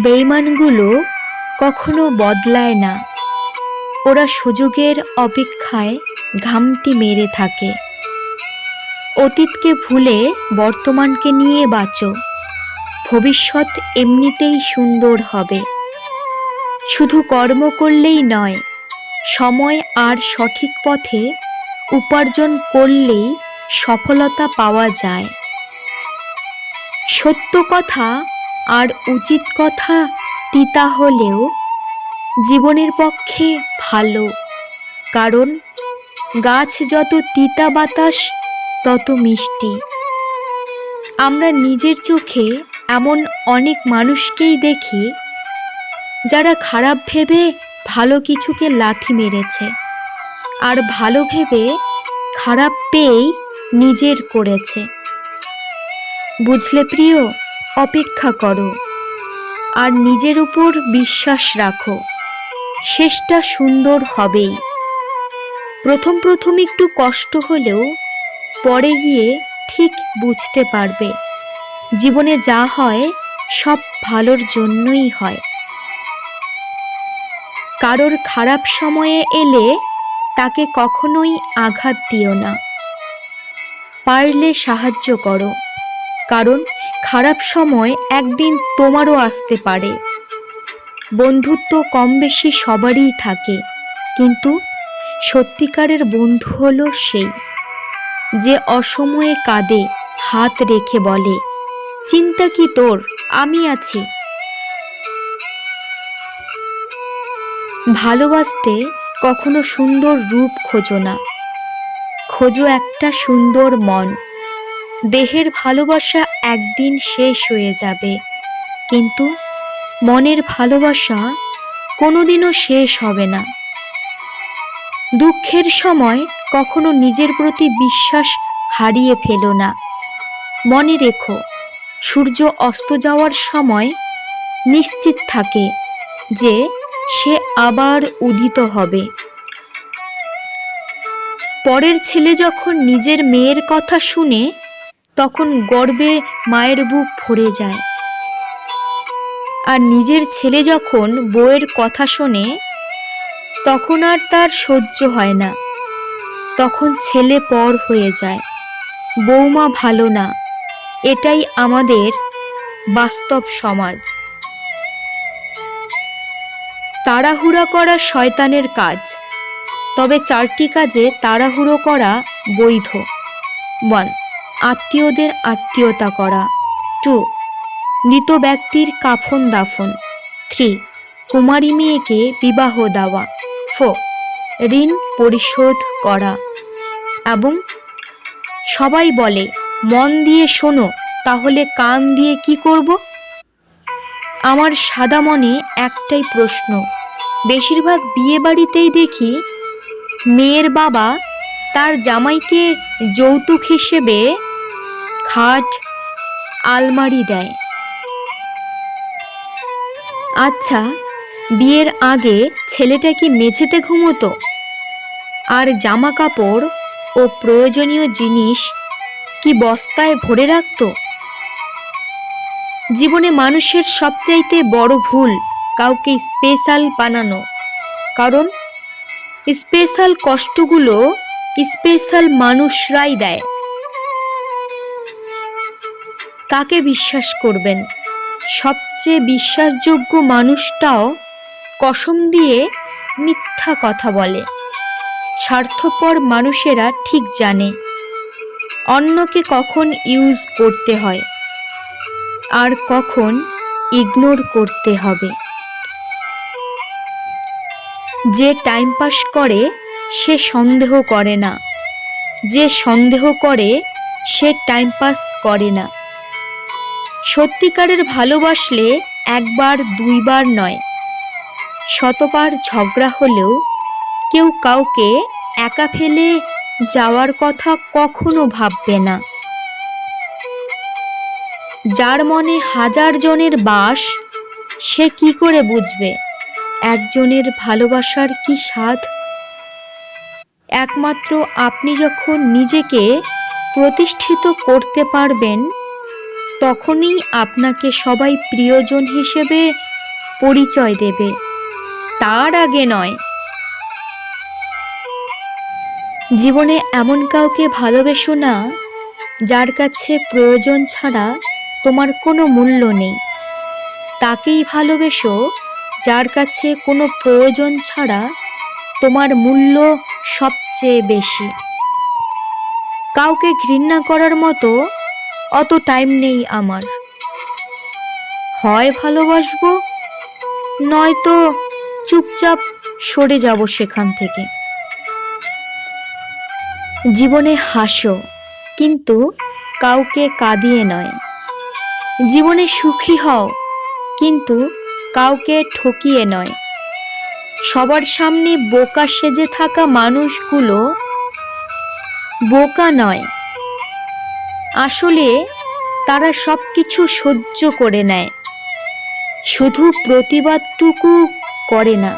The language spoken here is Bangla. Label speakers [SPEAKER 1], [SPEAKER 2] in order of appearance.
[SPEAKER 1] বেঈমানগুলো কখনো বদলায় না। ওরা সুযোগের অপেক্ষায় ঘামটি মেরে থাকে। অতীতকে ভুলে বর্তমানকে নিয়ে বাঁচো। ভবিষ্যৎ এমনিতেই সুন্দর হবে। শুধু কর্ম করলেই নয়, সময় আর সঠিক পথে উপার্জন করলেই সফলতা পাওয়া যায়। সত্য কথা আর উচিত কথা তিতা হলেও জীবনের পক্ষে ভালো, কারণ গাছ যত তিতা, বাতাস তত মিষ্টি। আমরা নিজের চোখে এমন অনেক মানুষকেই দেখি যারা খারাপ ভেবে ভালো কিছুকে লাথি মেরেছে, আর ভালো ভেবে খারাপ পেয়েই নিজের করেছে। বুঝলে প্রিয়, অপেক্ষা করো আর নিজের উপর বিশ্বাস রাখো। শেষটা সুন্দর হবেই। প্রথম একটু কষ্ট হলেও পরে গিয়ে ঠিক বুঝতে পারবে জীবনে যা হয় সব ভালোর জন্যই হয়। কারোর খারাপ সময়ে এলে তাকে কখনোই আঘাত দিও না। পারলে সাহায্য করো, কারণ খারাপ সময় একদিন তোমারও আসতে পারে। বন্ধুত্ব কম বেশি সবারই থাকে, কিন্তু সত্যিকারের বন্ধু হলো সেই যে অসময়ে কাঁধে হাত রেখে বলে, চিন্তা কি তোর, আমি আছি। ভালোবাসতে কখনো সুন্দর রূপ খোঁজো না, খোঁজো একটা সুন্দর মন। দেহের ভালোবাসা একদিন শেষ হয়ে যাবে, কিন্তু মনের ভালোবাসা কোনোদিনও শেষ হবে না। দুঃখের সময় কখনো নিজের প্রতি বিশ্বাস হারিয়ে ফেলো না। মনে রেখো, সূর্য অস্ত যাওয়ার সময় নিশ্চিত থাকে যে সে আবার উদিত হবে। পরের ছেলে যখন নিজের মেয়ের কথা শুনে তখন গর্বে মায়ের বুক ভরে যায়, আর নিজের ছেলে যখন বউয়ের কথা শোনে তখন আর তার সহ্য হয় না। তখন ছেলে পর হয়ে যায়, বৌমা ভালো না। এটাই আমাদের বাস্তব সমাজ। তাড়াহুড়া করা শয়তানের কাজ, তবে 4টি কাজে তাড়াহুড়ো করা বৈধ। 1. আত্মীয়দের আত্মীয়তা করা। 2. মৃত ব্যক্তির কাফন দাফন। 3. কুমারী মেয়েকে বিবাহ দেওয়া। 4. ঋণ পরিশোধ করা। এবং সবাই বলে মন দিয়ে শোনো, তাহলে কান দিয়ে কি করব? আমার সাদা মনে একটাই প্রশ্ন, বেশিরভাগ বিয়ে বাড়িতেই দেখি মেয়ের বাবা তার জামাইকে যৌতুক হিসেবে খাট, আলমারি দেয়। আচ্ছা, বিয়ের আগে ছেলেটা কি মেঝেতে ঘুমোতো আর জামা কাপড় ও প্রয়োজনীয় জিনিস কি বস্তায় ভরে রাখতো? জীবনে মানুষের সবচাইতে বড় ভুল কাউকে স্পেশাল বানানো, কারণ স্পেশাল কষ্টগুলো স্পেশাল মানুষরাই দেয়। কাকে বিশ্বাস করবেন? সবচেয়ে বিশ্বাসযোগ্য মানুষটাও কসম দিয়ে মিথ্যা কথা বলে। স্বার্থপর মানুষেরা ঠিক জানে অন্যকে কখন ইউজ করতে হয় আর কখন ইগনোর করতে হবে। যে টাইম পাস করে সে সন্দেহ করে না, যে সন্দেহ করে সে টাইম পাস করে না। সত্যিকারের ভালোবাসলে একবার দুইবার নয়, শতবার ঝগড়া হলেও কেউ কাউকে একা ফেলে যাওয়ার কথা কখনো ভাববে না। যার মনে 1000 জনের বাস, সে কি করে বুঝবে একজনের ভালোবাসার কি স্বাদ? একমাত্র আপনি যখন নিজেকে প্রতিষ্ঠিত করতে পারবেন, তখনই আপনাকে সবাই প্রিয়জন হিসেবে পরিচয় দেবে, তার আগে নয়। জীবনে এমন কাউকে ভালোবেসো না যার কাছে প্রয়োজন ছাড়া তোমার কোনো মূল্য নেই। তাকেই ভালোবেসো যার কাছে কোনো প্রয়োজন ছাড়া তোমার মূল্য সবচেয়ে বেশি। কাউকে ঘৃণা করার মতো অত টাইম নেই আমার। হয় ভালোবাসবো, নয়তো চুপচাপ সরে যাব সেখান থেকে। জীবনে হাসো, কিন্তু কাউকে কাঁদিয়ে নয়। জীবনে সুখী হও, কিন্তু কাউকে ঠকিয়ে নয়। সবার সামনে বোকা সেজে থাকা মানুষগুলো বোকা নয়, আসলে তারা সব কিছু সহ্য করে নেয়, শুধু প্রতিবাদটুকু করে না।